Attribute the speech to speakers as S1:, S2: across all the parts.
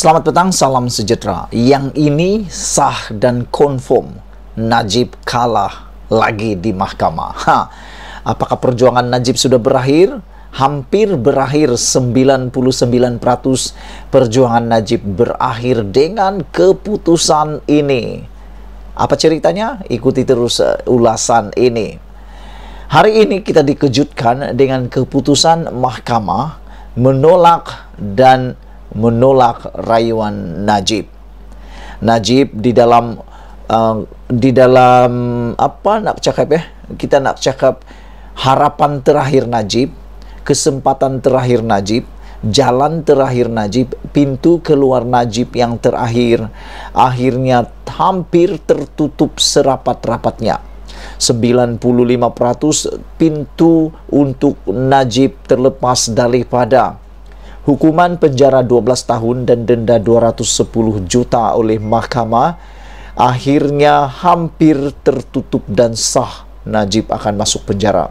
S1: Selamat petang, salam sejahtera. Yang ini sah dan confirm, Najib kalah lagi di mahkamah. Apakah perjuangan Najib sudah berakhir? Hampir berakhir. 99% perjuangan Najib berakhir dengan keputusan ini. Apa ceritanya? Ikuti terus ulasan ini. Hari ini kita dikejutkan dengan keputusan mahkamah menolak rayuan Najib. Najib di dalam apa nak cakap ya? Kita nak cakap harapan terakhir Najib, kesempatan terakhir Najib, jalan terakhir Najib, pintu keluar Najib yang terakhir akhirnya hampir tertutup serapat-rapatnya. 95% pintu untuk Najib terlepas daripada hukuman penjara 12 tahun dan denda 210 juta oleh mahkamah, akhirnya hampir tertutup dan sah Najib akan masuk penjara.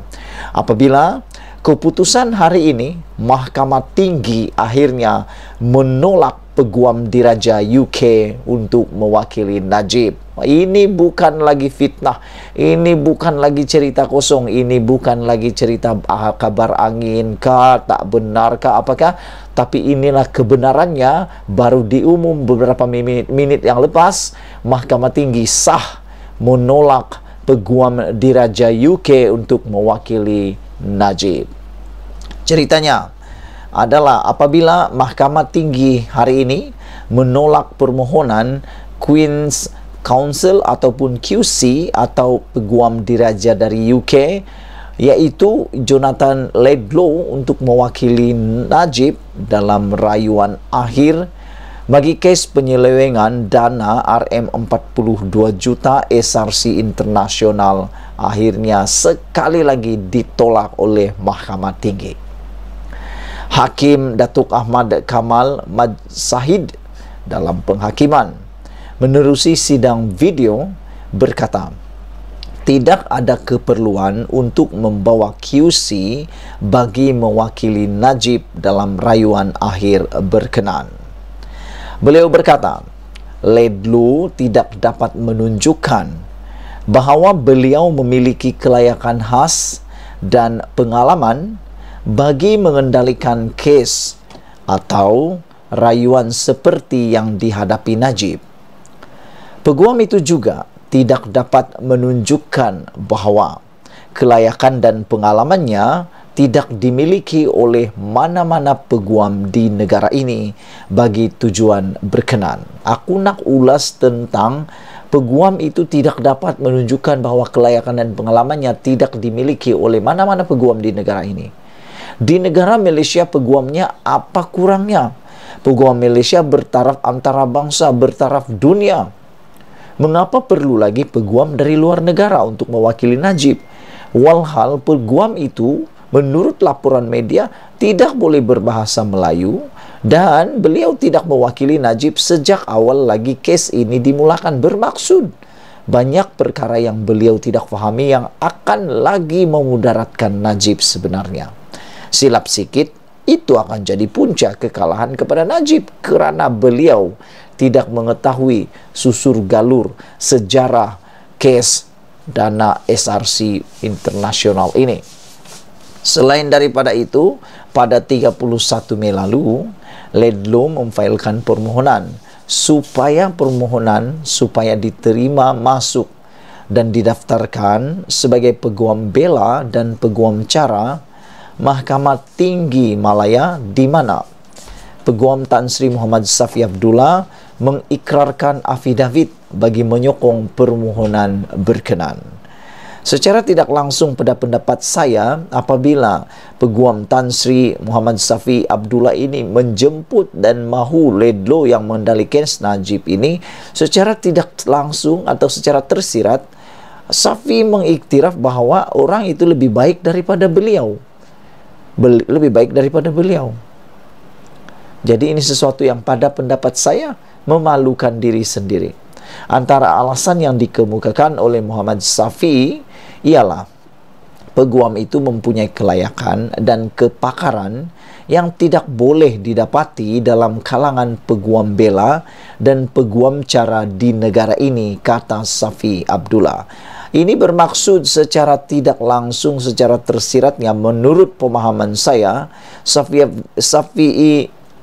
S1: Apabila keputusan hari ini, Mahkamah Tinggi akhirnya menolak Peguam Diraja UK untuk mewakili Najib. Ini bukan lagi fitnah, ini bukan lagi cerita kosong, ini bukan lagi cerita kabar angin kah, tak benar kah, apakah, tapi inilah kebenarannya. Baru diumum beberapa menit yang lepas, Mahkamah Tinggi sah menolak Peguam Diraja UK untuk mewakili Najib. Ceritanya adalah apabila Mahkamah Tinggi hari ini menolak permohonan Queen's Counsel ataupun QC atau Peguam Diraja dari UK, yaitu Jonathan Laidlaw untuk mewakili Najib dalam rayuan akhir bagi kes penyelewengan dana RM42 juta SRC Internasional, akhirnya sekali lagi ditolak oleh Mahkamah Tinggi. Hakim Datuk Ahmad Kamal Majsahid dalam penghakiman menerusi sidang video berkata, tidak ada keperluan untuk membawa QC bagi mewakili Najib dalam rayuan akhir berkenan. Beliau berkata, Laidlaw tidak dapat menunjukkan bahawa beliau memiliki kelayakan khas dan pengalaman bagi mengendalikan kes atau rayuan seperti yang dihadapi Najib. Peguam itu juga tidak dapat menunjukkan bahawa kelayakan dan pengalamannya tidak dimiliki oleh mana-mana peguam di negara ini bagi tujuan berkenan. Aku nak ulas tentang peguam itu tidak dapat menunjukkan bahawa kelayakan dan pengalamannya tidak dimiliki oleh mana-mana peguam di negara ini. Di negara Malaysia, peguamnya apa kurangnya? Peguam Malaysia bertaraf antara bangsa, bertaraf dunia. Mengapa perlu lagi peguam dari luar negara untuk mewakili Najib? Walhal peguam itu, menurut laporan media, tidak boleh berbahasa Melayu dan beliau tidak mewakili Najib sejak awal lagi kes ini dimulakan. Bermaksud banyak perkara yang beliau tidak fahami yang akan lagi memudaratkan Najib sebenarnya. Silap sikit, itu akan jadi punca kekalahan kepada Najib kerana beliau tidak mengetahui susur galur sejarah kes dana SRC Internasional ini. Selain daripada itu, pada 31 Mei lalu, Laidlaw memfailkan permohonan supaya diterima masuk dan didaftarkan sebagai peguam bela dan peguam cara Mahkamah Tinggi Malaya, di mana Peguam Tan Sri Muhammad Safi Abdullah mengikrarkan afidavit bagi menyokong permohonan berkenan. Secara tidak langsung pada pendapat saya, apabila Peguam Tan Sri Muhammad Safi Abdullah ini menjemput dan mahu Laidlaw yang mengendalikan Najib ini, secara tidak langsung atau secara tersirat, Safi mengiktiraf bahawa orang itu lebih baik daripada beliau. Jadi ini sesuatu yang pada pendapat saya memalukan diri sendiri. Antara alasan yang dikemukakan oleh Muhammad Safi ialah peguam itu mempunyai kelayakan dan kepakaran yang tidak boleh didapati dalam kalangan peguam bela dan peguam cara di negara ini, kata Safi Abdullah. Ini bermaksud secara tidak langsung, secara tersiratnya, menurut pemahaman saya, Safi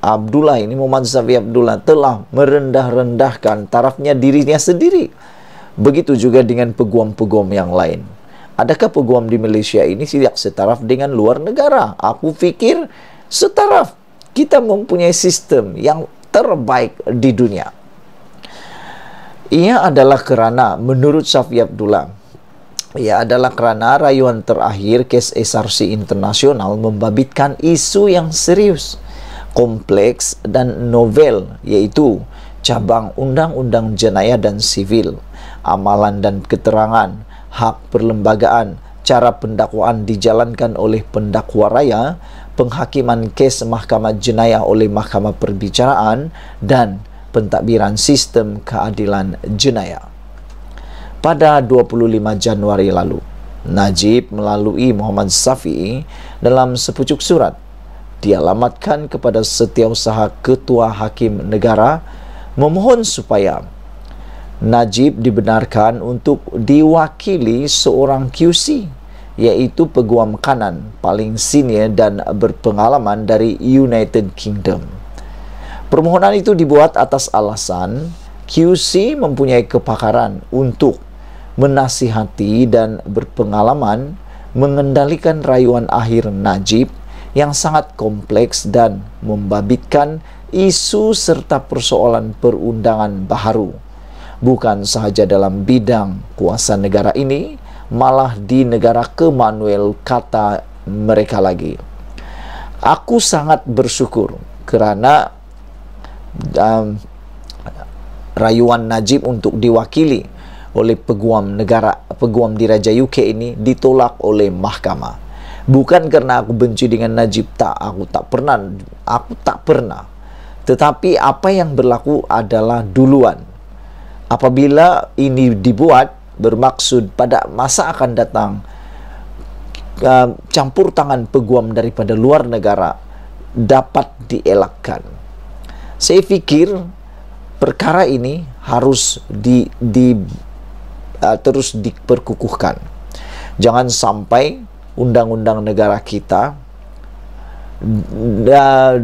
S1: Abdullah ini, Muhammad Safi Abdullah, telah merendah-rendahkan tarafnya dirinya sendiri. Begitu juga dengan peguam-peguam yang lain. Adakah peguam di Malaysia ini tidak setaraf dengan luar negara? Aku pikir setaraf. Kita mempunyai sistem yang terbaik di dunia. Ia adalah kerana, menurut Safi Abdullah, ia adalah kerana rayuan terakhir kes SRC Internasional membabitkan isu yang serius, kompleks dan novel, yaitu cabang undang-undang jenayah dan sivil, amalan dan keterangan, hak perlembagaan, cara pendakwaan dijalankan oleh pendakwa raya, penghakiman kes mahkamah jenayah oleh mahkamah perbicaraan, dan pentadbiran sistem keadilan jenayah. Pada 25 Januari lalu, Najib melalui Muhammad Safi dalam sepucuk surat dialamatkan kepada Setiausaha Ketua Hakim Negara memohon supaya Najib dibenarkan untuk diwakili seorang QC, iaitu peguam kanan paling senior dan berpengalaman dari United Kingdom. Permohonan itu dibuat atas alasan QC mempunyai kepakaran untuk menasihati dan berpengalaman mengendalikan rayuan akhir Najib yang sangat kompleks dan membabitkan isu serta persoalan perundangan baharu. Bukan sahaja dalam bidang kuasa negara ini, malah di negara Commonwealth, kata mereka lagi. Aku sangat bersyukur kerana rayuan Najib untuk diwakili oleh peguam negara, peguam diraja UK ini ditolak oleh mahkamah. Bukan kerana aku benci dengan Najib, aku tak pernah. Tetapi apa yang berlaku adalah duluan. Apabila ini dibuat bermaksud pada masa akan datang campur tangan peguam daripada luar negara dapat dielakkan. Saya fikir perkara ini harus terus diperkukuhkan. Jangan sampai undang-undang negara kita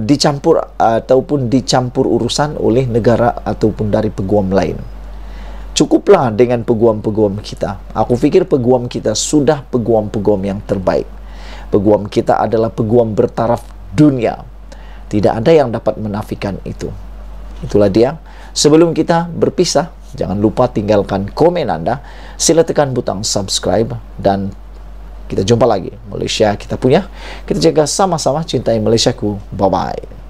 S1: dicampur urusan oleh negara ataupun dari peguam lain. Cukuplah dengan peguam-peguam kita. Aku fikir peguam kita sudah peguam-peguam yang terbaik. Peguam kita adalah peguam bertaraf dunia. Tidak ada yang dapat menafikan itu. Itulah dia. Sebelum kita berpisah, jangan lupa tinggalkan komen Anda. Sila tekan butang subscribe dan kita jumpa lagi. Malaysia kita punya. Kita jaga sama-sama, cintai Malaysiaku. Bye-bye.